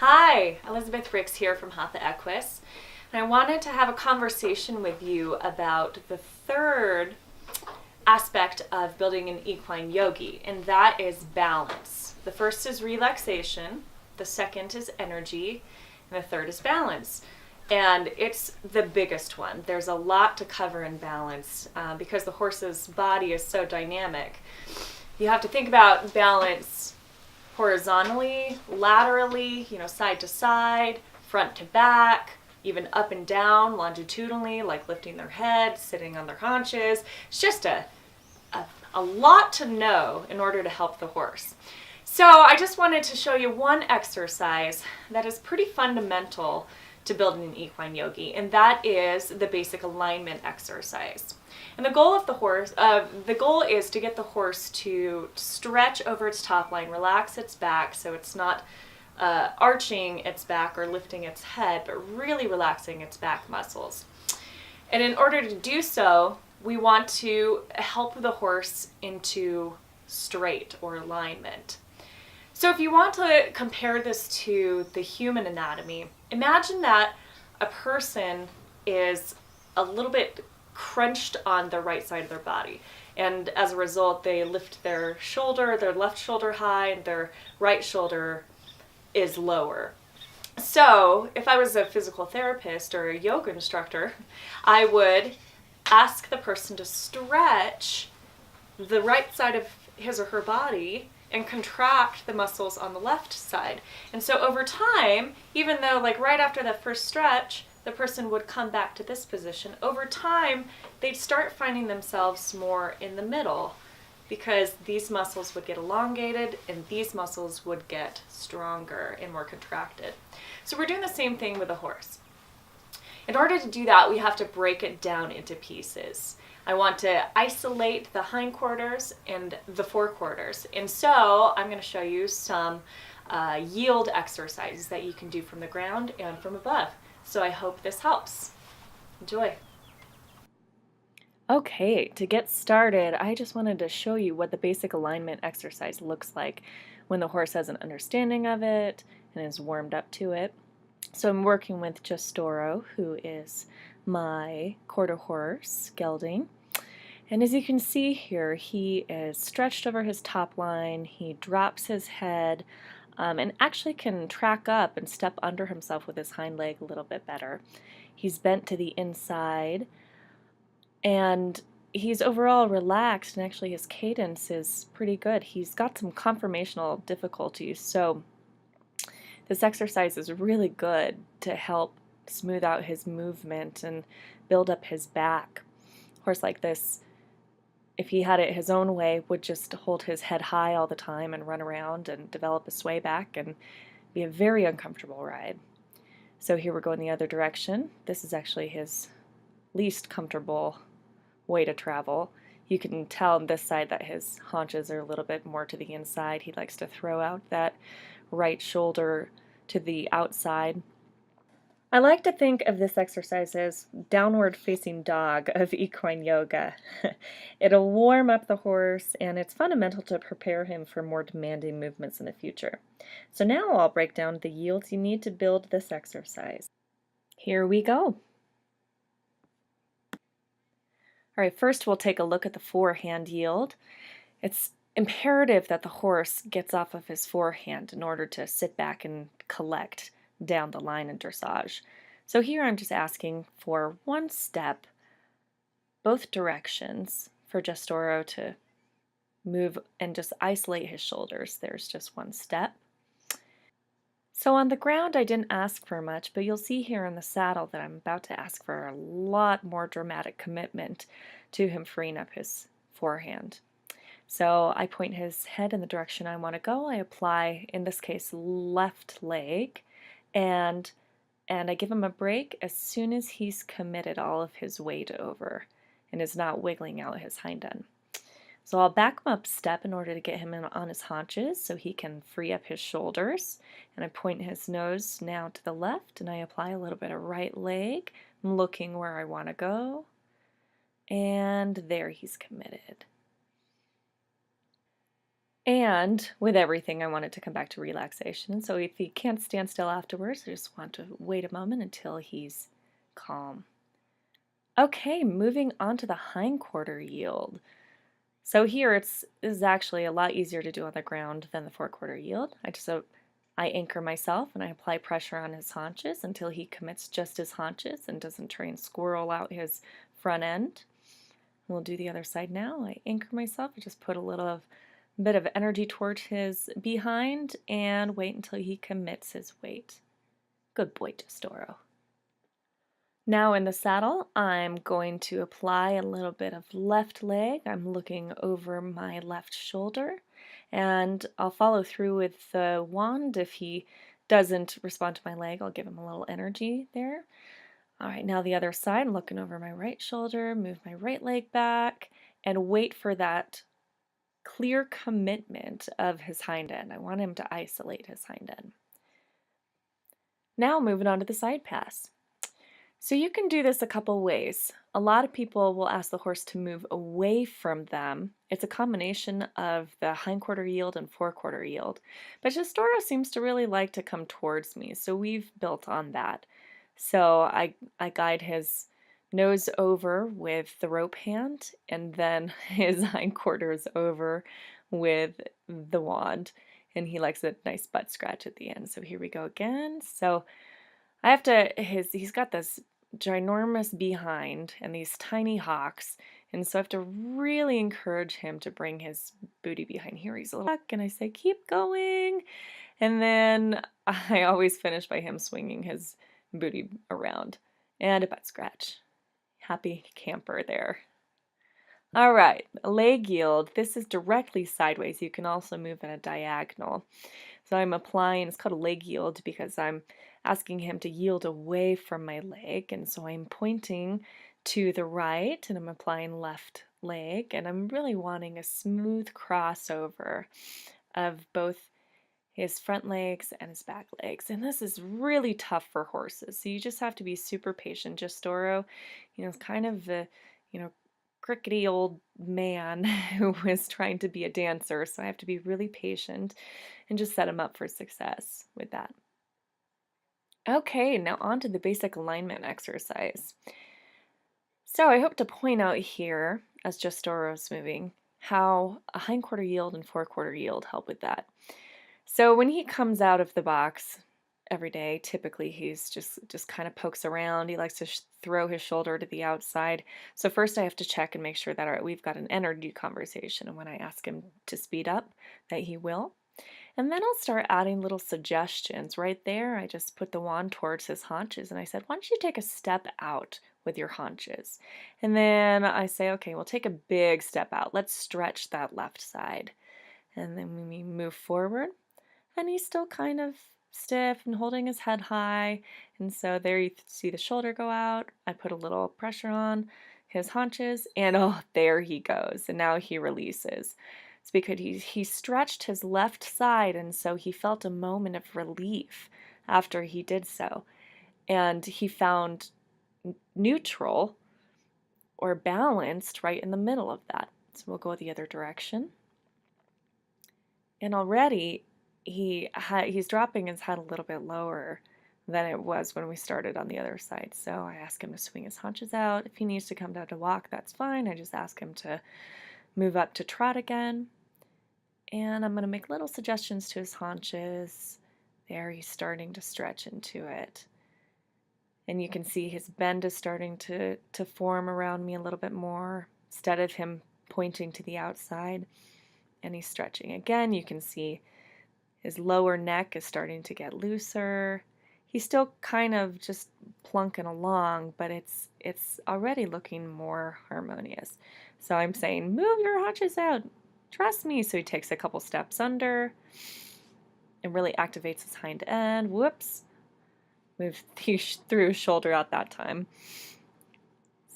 Hi, Elizabeth Ricks here from Hatha Equus, and I wanted to have a conversation with you about the third aspect of building an equine yogi, and that is balance. The first is relaxation, the second is energy, and the third is balance. And it's the biggest one. There's a lot to cover in balance because the horse's body is so dynamic. You have to think about balance horizontally, laterally, side to side, front to back, even up and down, longitudinally, like lifting their head, sitting on their haunches. It's just a lot to know in order to help the horse. So I just wanted to show you one exercise that is pretty fundamental to building an equine yogi, and that is the basic alignment exercise. And the goal is to get the horse to stretch over its top line, relax its back so it's not arching its back or lifting its head, but really relaxing its back muscles. And in order to do so, we want to help the horse into straight or alignment. So if you want to compare this to the human anatomy, imagine that a person is a little bit crunched on the right side of their body, and as a result they lift their left shoulder high, and their right shoulder is lower. So if I was a physical therapist or a yoga instructor, I would ask the person to stretch the right side of his or her body and contract the muscles on the left side. And so over time, even though right after that first stretch, the person would come back to this position, over time, they'd start finding themselves more in the middle because these muscles would get elongated and these muscles would get stronger and more contracted. So we're doing the same thing with a horse. In order to do that, we have to break it down into pieces. I want to isolate the hindquarters and the forequarters. And so I'm going to show you some yield exercises that you can do from the ground and from above. So I hope this helps. Enjoy. Okay, to get started, I just wanted to show you what the basic alignment exercise looks like when the horse has an understanding of it and is warmed up to it. So I'm working with Justoro, who is my quarter horse gelding. And as you can see here, he is stretched over his top line, he drops his head, and actually can track up and step under himself with his hind leg a little bit better. He's bent to the inside, and he's overall relaxed, and actually his cadence is pretty good. He's got some conformational difficulties, so this exercise is really good to help smooth out his movement and build up his back. A horse like this, if he had it his own way, would just hold his head high all the time and run around and develop a sway back and be a very uncomfortable ride. So here we're going the other direction. This is actually his least comfortable way to travel. You can tell on this side that his haunches are a little bit more to the inside. He likes to throw out that right shoulder to the outside. I like to think of this exercise as downward facing dog of equine yoga. It'll warm up the horse, and it's fundamental to prepare him for more demanding movements in the future. So now I'll break down the yields you need to build this exercise. Here we go. All right, first we'll take a look at the forehand yield. It's imperative that the horse gets off of his forehand in order to sit back and collect down the line in dressage. So here I'm just asking for one step, both directions, for Justoro to move and just isolate his shoulders. There's just one step. So on the ground I didn't ask for much, but you'll see here in the saddle that I'm about to ask for a lot more dramatic commitment to him freeing up his forehand. So I point his head in the direction I want to go. I apply, in this case, left leg, and I give him a break as soon as he's committed all of his weight over and is not wiggling out his hind end. So I'll back him up a step in order to get him in on his haunches so he can free up his shoulders. And I point his nose now to the left, and I apply a little bit of right leg. I'm looking where I want to go. And there he's committed. And with everything, I want it to come back to relaxation. So if he can't stand still afterwards, I just want to wait a moment until he's calm. Okay, moving on to the hindquarter yield. So here is actually a lot easier to do on the ground than the forequarter yield. I anchor myself and I apply pressure on his haunches until he commits just his haunches and doesn't try and squirrel out his front end. We'll do the other side now. I anchor myself, I just put a little bit of energy towards his behind and wait until he commits his weight. Good boy, Testoro. Now in the saddle, I'm going to apply a little bit of left leg. I'm looking over my left shoulder, and I'll follow through with the wand. If he doesn't respond to my leg, I'll give him a little energy there. All right, now the other side, I'm looking over my right shoulder, move my right leg back, and wait for that clear commitment of his hind end. I want him to isolate his hind end. Now moving on to the side pass. So you can do this a couple ways. A lot of people will ask the horse to move away from them. It's a combination of the hindquarter yield and forequarter yield. But Testoro seems to really like to come towards me, so we've built on that. So I guide his nose over with the rope hand and then his hindquarters over with the wand. And he likes a nice butt scratch at the end. So here we go again. So I have to, he's got this ginormous behind and these tiny hocks, and so I have to really encourage him to bring his booty behind here. He's a little stuck, and I say, keep going. And then I always finish by him swinging his booty around. And a butt scratch. Happy camper there. All right, leg yield. This is directly sideways. You can also move in a diagonal. So I'm applying, it's called a leg yield because I'm asking him to yield away from my leg. And so I'm pointing to the right and I'm applying left leg. And I'm really wanting a smooth crossover of both his front legs and his back legs. And this is really tough for horses. So you just have to be super patient. Testoro, is kind of a, crickety old man who is trying to be a dancer. So I have to be really patient and just set him up for success with that. Okay, now on to the basic alignment exercise. So I hope to point out here, as Testoro's moving, how a hindquarter yield and forequarter yield help with that. So when he comes out of the box every day, typically he's just kind of pokes around. He likes to throw his shoulder to the outside. So first I have to check and make sure that, all right, we've got an energy conversation. And when I ask him to speed up, that he will. And then I'll start adding little suggestions. Right there, I just put the wand towards his haunches and I said, why don't you take a step out with your haunches? And then I say, okay, we'll take a big step out. Let's stretch that left side. And then we move forward. And he's still kind of stiff and holding his head high. And so there you see the shoulder go out. I put a little pressure on his haunches and oh, there he goes. And now he releases. It's because he stretched his left side and so he felt a moment of relief after he did so. And he found neutral or balanced right in the middle of that. So we'll go the other direction. And already he's dropping his head a little bit lower than it was when we started on the other side. So I ask him to swing his haunches out. If he needs to come down to walk, that's fine. I just ask him to move up to trot again. And I'm going to make little suggestions to his haunches. There, he's starting to stretch into it. And you can see his bend is starting to form around me a little bit more instead of him pointing to the outside. And he's stretching again. You can see his lower neck is starting to get looser. He's still kind of just plunking along, but it's already looking more harmonious. So I'm saying, move your haunches out. Trust me. So he takes a couple steps under and really activates his hind end. Whoops. Moved through his shoulder out that time.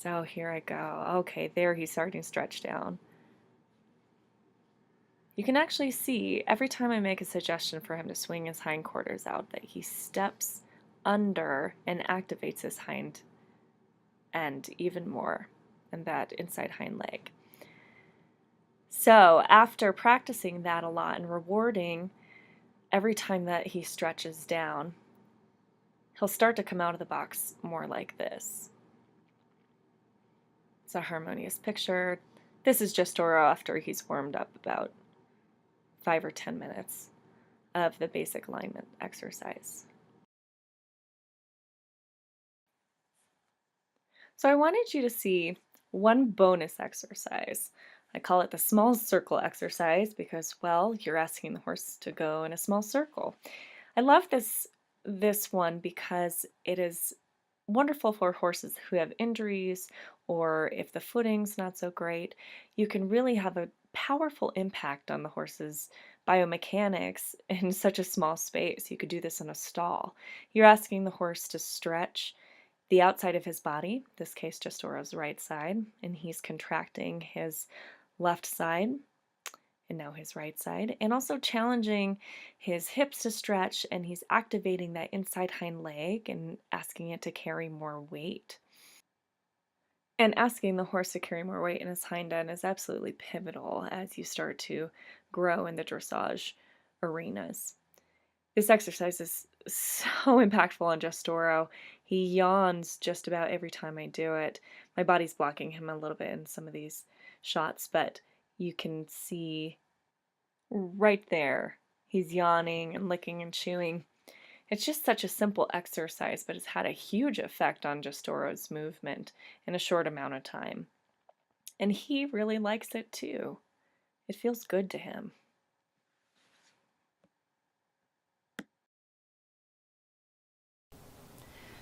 So here I go. Okay, there he's starting to stretch down. You can actually see every time I make a suggestion for him to swing his hindquarters out that he steps under and activates his hind end even more and that inside hind leg. So after practicing that a lot and rewarding every time that he stretches down, he'll start to come out of the box more like this. It's a harmonious picture. This is just Doro after he's warmed up about 5 or 10 minutes of the basic alignment exercise. So I wanted you to see one bonus exercise. I call it the small circle exercise because, well, you're asking the horse to go in a small circle. I love this one because it is wonderful for horses who have injuries, or if the footing's not so great. You can really have a powerful impact on the horse's biomechanics in such a small space. You could do this in a stall. You're asking the horse to stretch the outside of his body, this case just Doro's right side, and he's contracting his left side and now his right side, and also challenging his hips to stretch, and he's activating that inside hind leg and asking it to carry more weight. And asking the horse to carry more weight in his hind end is absolutely pivotal as you start to grow in the dressage arenas. This exercise is so impactful on Just Doro. He yawns just about every time I do it. My body's blocking him a little bit in some of these shots, but you can see right there he's yawning and licking and chewing. It's just such a simple exercise, but it's had a huge effect on Just Doro's movement in a short amount of time. And he really likes it too. It feels good to him.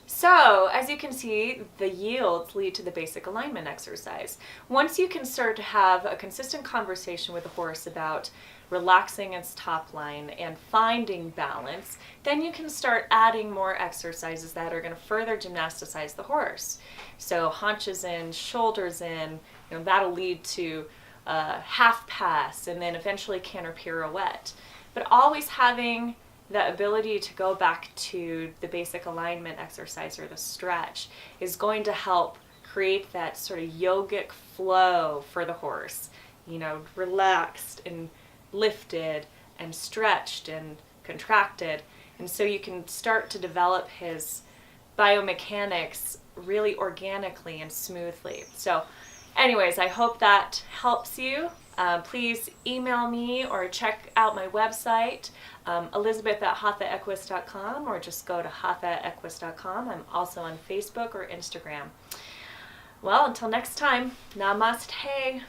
So, as you can see, the yields lead to the basic alignment exercise. Once you can start to have a consistent conversation with the horse about relaxing its top line and finding balance, then you can start adding more exercises that are going to further gymnasticize the horse. So haunches in, shoulders in, that'll lead to half pass and then eventually canter pirouette. But always having the ability to go back to the basic alignment exercise or the stretch is going to help create that sort of yogic flow for the horse, relaxed and lifted and stretched and contracted. And so you can start to develop his biomechanics really organically and smoothly. So anyways, I hope that helps you. Please email me or check out my website, Elizabeth@hathaequus.com, or just go to hathaequus.com. I'm also on Facebook or Instagram. Well, until next time, namaste.